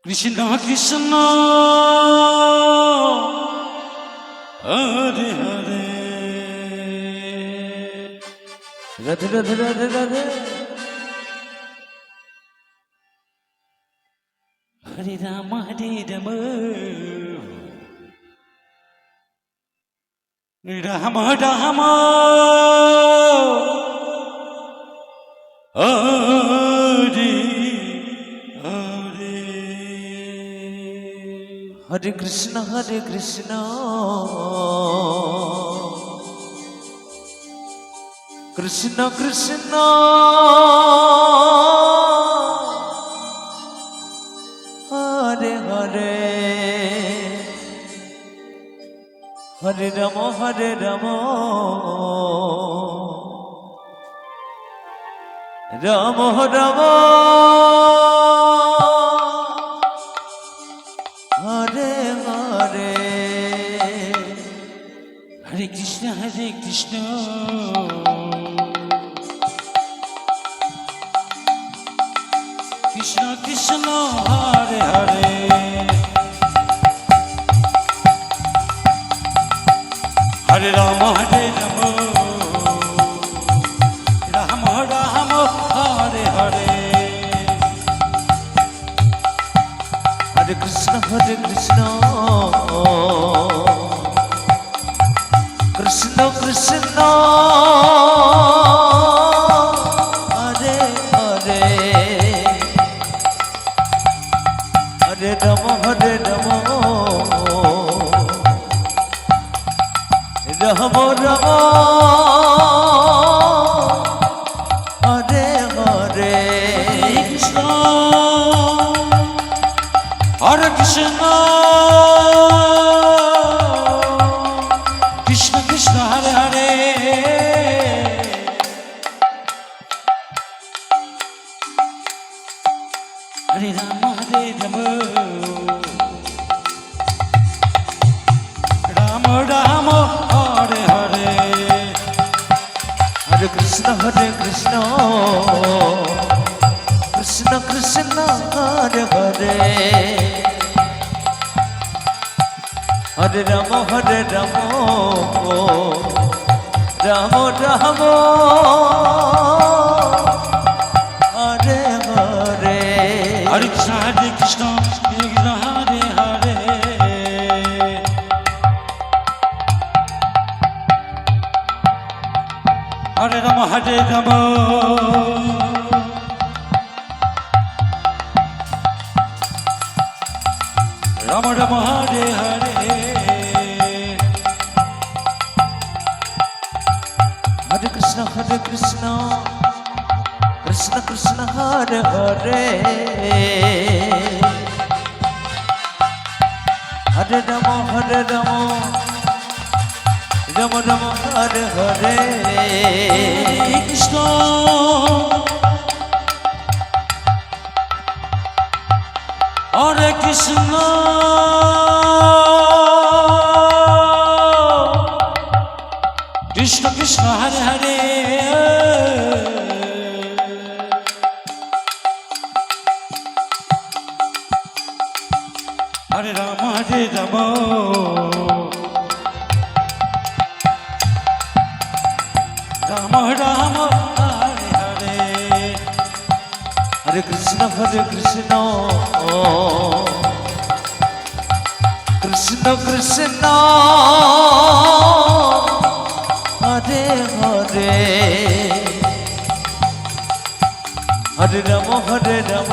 Krishna Krishna Hare Hare Radhe Radhe Radhe Radhe Hare Ram Ram Ram Hare Hare Hare Krishna Krishna Krishna Hare Hare Hare Ram Ram Ram Hare Hare Hare Krishna Krishna Krishna Hare Hare Hare Ram Ram Ram Hare Hare Hare Krishna Krishna Krishna Hare Hare Hare Ram Ram Ram Hare Hare Krishna Hare Krishna Krishna Krishna Hare Hare Hare Ram Ram Ram Hare Hare Hare Krishna Krishna Krishna Hare Hare Hare Ram Ram Ram Hare Hare Hare Krishna Hare Hare Hare Ram Ram Ram Hare Hare Hare Krishna Krishna Krishna Hare Hare Hare Ram Ram Ram Hare Hare Krishna Hare Krishna Krishna Krishna Hare Hare Hare Ram Ram Ram Hare Hare Hare Krishna Krishna Krishna Hare Hare Hare Ram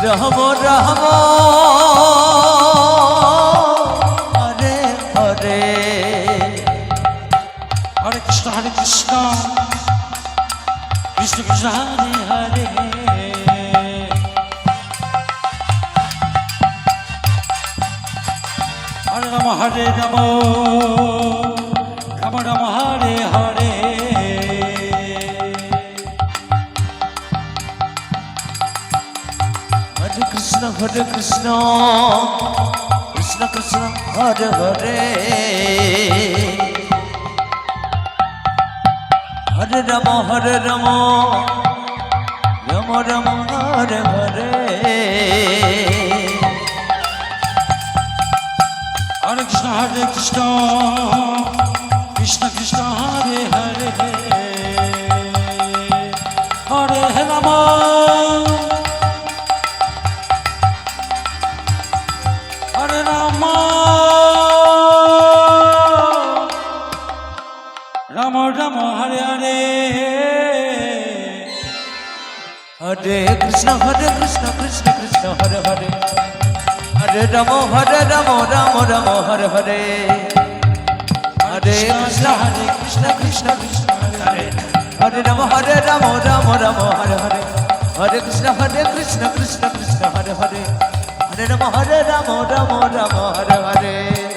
Ram Ram Hare Hare Hare Krishna Krishna Krishna Hare Hare Hare Ram Ram Ram Hare Hare Hare Krishna Krishna Krishna Hare Hare Hare Ram Ram Ram Hare Hare Hare Krishna Krishna Krishna Hare Hare Hare Ram Hare Ram Ram Ram Hare Hare Hare Krishna Krishna Krishna Hare Hare Hare Ram Ram Ram Hare Hare Hare Krishna Krishna Krishna Hare Hare Ram Ram Hare Hare Hare Krishna Krishna Krishna Hare Hare Hare Ram Ram Ram Hare Hare